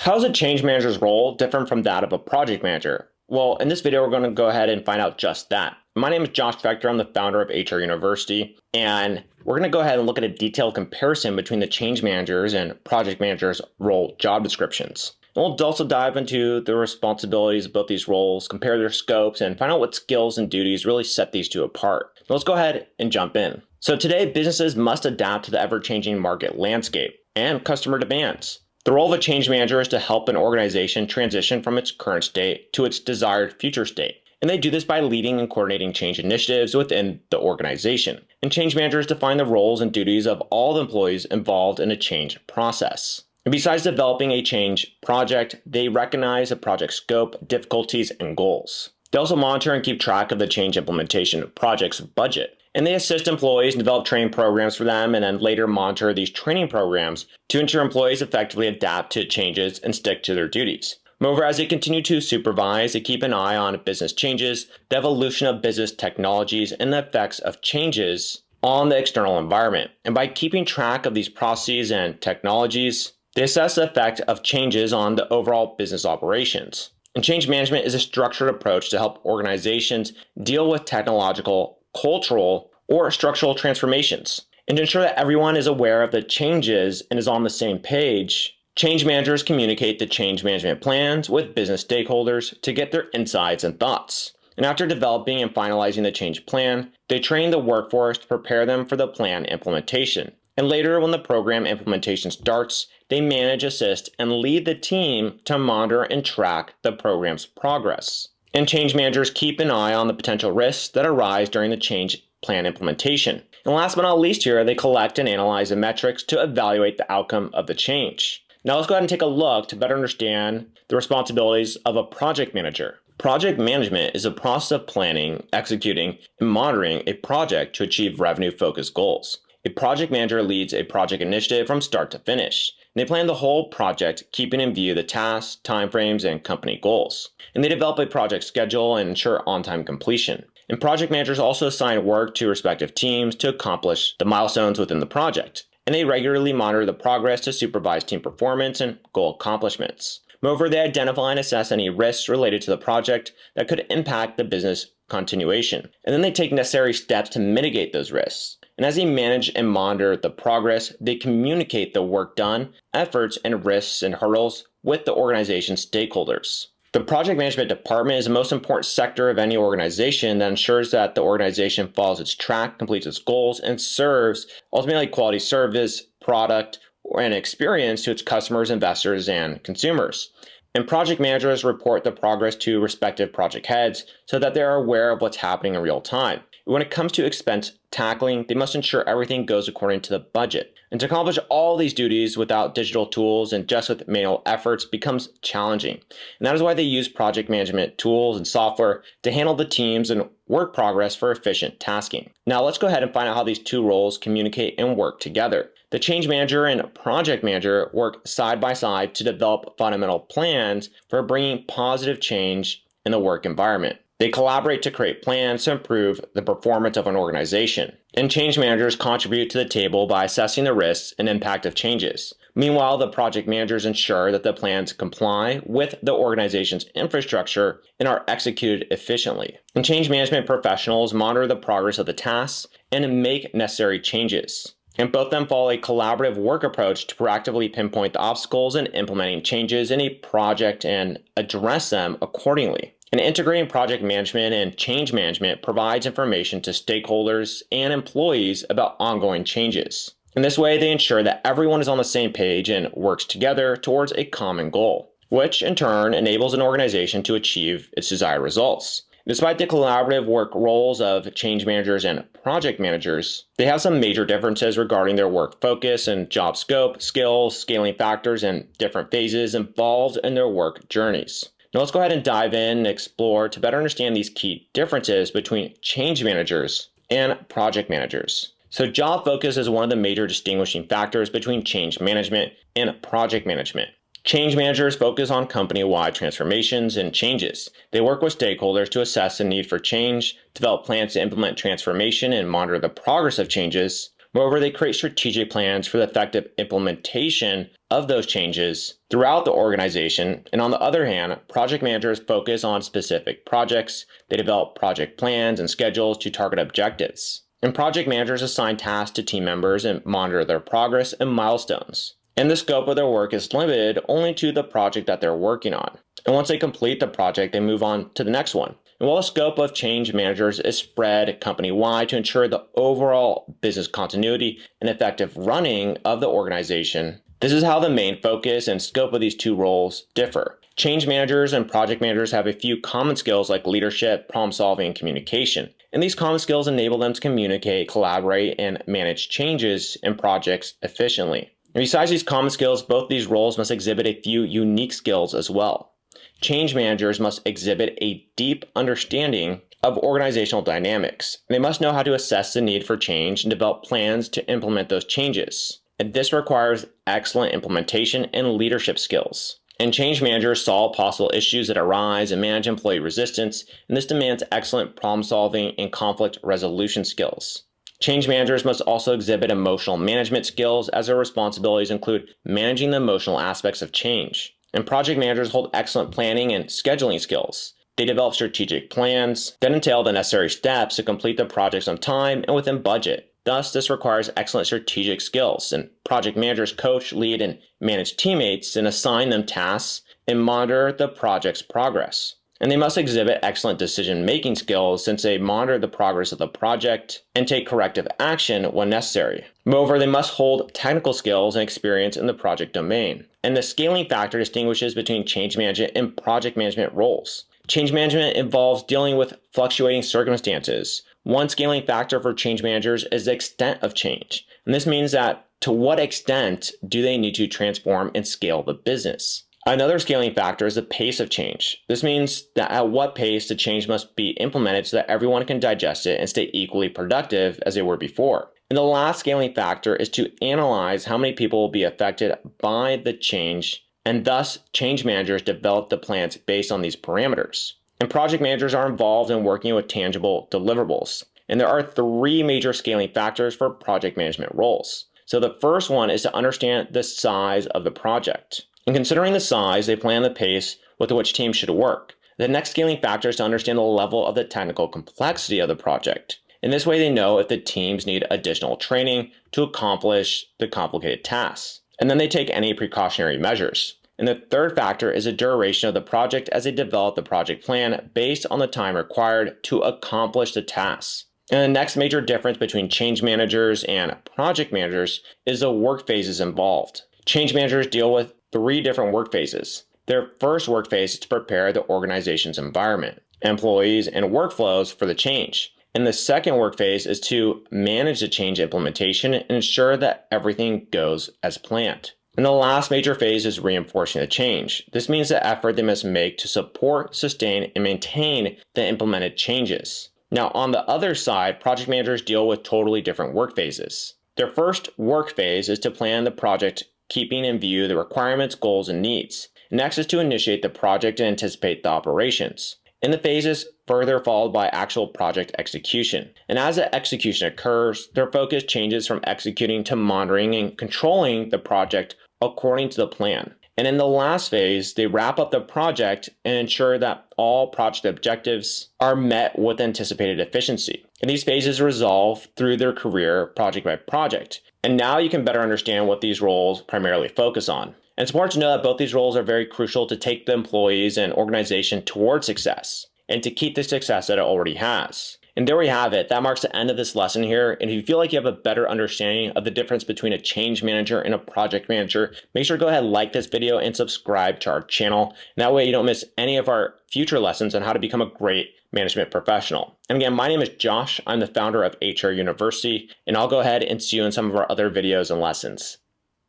How is a change manager's role different from that of a project manager? Well, in this video, we're going to go ahead and find out just that. My name is Josh Fector. I'm the founder of HR University, and we're going to go ahead and look at a detailed comparison between the change managers and project managers' role job descriptions. And we'll also dive into the responsibilities of both these roles, compare their scopes, and find out what skills and duties really set these two apart. Now let's go ahead and jump in. So today, businesses must adapt to the ever-changing market landscape and customer demands. The role of a change manager is to help an organization transition from its current state to its desired future state. And they do this by leading and coordinating change initiatives within the organization. And change managers define the roles and duties of all the employees involved in a change process. And besides developing a change project, they recognize the project scope, difficulties, and goals. They also monitor and keep track of the change implementation project's budget. And they assist employees and develop training programs for them, and then later monitor these training programs to ensure employees effectively adapt to changes and stick to their duties. Moreover, as they continue to supervise, they keep an eye on business changes, the evolution of business technologies, and the effects of changes on the external environment. And by keeping track of these processes and technologies, they assess the effect of changes on the overall business operations. And change management is a structured approach to help organizations deal with technological, cultural, or structural transformations. And to ensure that everyone is aware of the changes and is on the same page, change managers communicate the change management plans with business stakeholders to get their insights and thoughts. And after developing and finalizing the change plan, they train the workforce to prepare them for the plan implementation. And later, when the program implementation starts, they manage, assist, and lead the team to monitor and track the program's progress. And change managers keep an eye on the potential risks that arise during the change plan implementation. And last but not least here, they collect and analyze the metrics to evaluate the outcome of the change. Now let's go ahead and take a look to better understand the responsibilities of a project manager. Project management is a process of planning, executing, and monitoring a project to achieve revenue-focused goals. A project manager leads a project initiative from start to finish. And they plan the whole project, keeping in view the tasks, timeframes, and company goals. And they develop a project schedule and ensure on-time completion. And project managers also assign work to respective teams to accomplish the milestones within the project. And they regularly monitor the progress to supervise team performance and goal accomplishments. Moreover, they identify and assess any risks related to the project that could impact the business continuation. And then they take necessary steps to mitigate those risks. And as they manage and monitor the progress, they communicate the work done, efforts, and risks and hurdles with the organization's stakeholders. The project management department is the most important sector of any organization that ensures that the organization follows its track, completes its goals, and serves ultimately quality service, product, and experience to its customers, investors, and consumers. And project managers report the progress to respective project heads so that they are aware of what's happening in real time. When it comes to expense tackling, they must ensure everything goes according to the budget. And to accomplish all these duties without digital tools and just with manual efforts becomes challenging. And that is why they use project management tools and software to handle the teams and work progress for efficient tasking. Now let's go ahead and find out how these two roles communicate and work together. The change manager and project manager work side by side to develop fundamental plans for bringing positive change in the work environment. They collaborate to create plans to improve the performance of an organization. And change managers contribute to the table by assessing the risks and impact of changes. Meanwhile, the project managers ensure that the plans comply with the organization's infrastructure and are executed efficiently. And change management professionals monitor the progress of the tasks and make necessary changes. And both of them follow a collaborative work approach to proactively pinpoint the obstacles in implementing changes in a project and address them accordingly. And integrating project management and change management provides information to stakeholders and employees about ongoing changes. In this way, they ensure that everyone is on the same page and works together towards a common goal, which in turn enables an organization to achieve its desired results. Despite the collaborative work roles of change managers and project managers, they have some major differences regarding their work focus and job scope, skills, scaling factors, and different phases involved in their work journeys. Now let's go ahead and dive in and explore to better understand these key differences between change managers and project managers. So job focus is one of the major distinguishing factors between change management and project management. Change managers focus on company-wide transformations and changes. They work with stakeholders to assess the need for change, develop plans to implement transformation, and monitor the progress of changes. Moreover, they create strategic plans for the effective implementation of those changes throughout the organization. And on the other hand, project managers focus on specific projects. They develop project plans and schedules to target objectives. And project managers assign tasks to team members and monitor their progress and milestones. And the scope of their work is limited only to the project that they're working on. And once they complete the project, they move on to the next one. And while the scope of change managers is spread company-wide to ensure the overall business continuity and effective running of the organization, this is how the main focus and scope of these two roles differ. Change managers and project managers have a few common skills like leadership, problem solving, and communication. And these common skills enable them to communicate, collaborate, and manage changes in projects efficiently. And besides these common skills, both these roles must exhibit a few unique skills as well. Change managers must exhibit a deep understanding of organizational dynamics. They must know how to assess the need for change and develop plans to implement those changes. And this requires excellent implementation and leadership skills. And change managers solve possible issues that arise and manage employee resistance, and this demands excellent problem solving and conflict resolution skills. Change managers must also exhibit emotional management skills, as their responsibilities include managing the emotional aspects of change. And project managers hold excellent planning and scheduling skills. They develop strategic plans that entail the necessary steps to complete the projects on time and within budget. Thus, this requires excellent strategic skills, and project managers coach, lead, and manage teammates and assign them tasks and monitor the project's progress. And they must exhibit excellent decision-making skills since they monitor the progress of the project and take corrective action when necessary. Moreover, they must hold technical skills and experience in the project domain. And the scaling factor distinguishes between change management and project management roles. Change management involves dealing with fluctuating circumstances. One scaling factor for change managers is the extent of change. And this means that to what extent do they need to transform and scale the business? Another scaling factor is the pace of change. This means that at what pace the change must be implemented so that everyone can digest it and stay equally productive as they were before. And the last scaling factor is to analyze how many people will be affected by the change, and thus change managers develop the plans based on these parameters. And project managers are involved in working with tangible deliverables. And there are three major scaling factors for project management roles. So the first one is to understand the size of the project. In considering the size, they plan the pace with which teams should work. The next scaling factor is to understand the level of the technical complexity of the project. In this way, they know if the teams need additional training to accomplish the complicated tasks. And then they take any precautionary measures. And the third factor is the duration of the project as they develop the project plan based on the time required to accomplish the tasks. And the next major difference between change managers and project managers is the work phases involved. Change managers deal with three different work phases. Their first work phase is to prepare the organization's environment, employees, and workflows for the change. And the second work phase is to manage the change implementation and ensure that everything goes as planned. And the last major phase is reinforcing the change. This means the effort they must make to support, sustain, and maintain the implemented changes. Now, on the other side, project managers deal with totally different work phases. Their first work phase is to plan the project, keeping in view the requirements, goals, and needs. Next is to initiate the project and anticipate the operations. And the phases further followed by actual project execution. And as the execution occurs, their focus changes from executing to monitoring and controlling the project according to the plan. And in the last phase, they wrap up the project and ensure that all project objectives are met with anticipated efficiency. And these phases resolve through their career project by project. And now you can better understand what these roles primarily focus on. And it's important to know that both these roles are very crucial to take the employees and organization towards success and to keep the success that it already has. And there we have it. That marks the end of this lesson here. And if you feel like you have a better understanding of the difference between a change manager and a project manager, make sure to go ahead and like this video and subscribe to our channel. And that way you don't miss any of our future lessons on how to become a great management professional. And again, my name is Josh. I'm the founder of HR University, and I'll go ahead and see you in some of our other videos and lessons.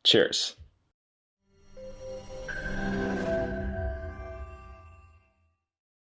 Cheers.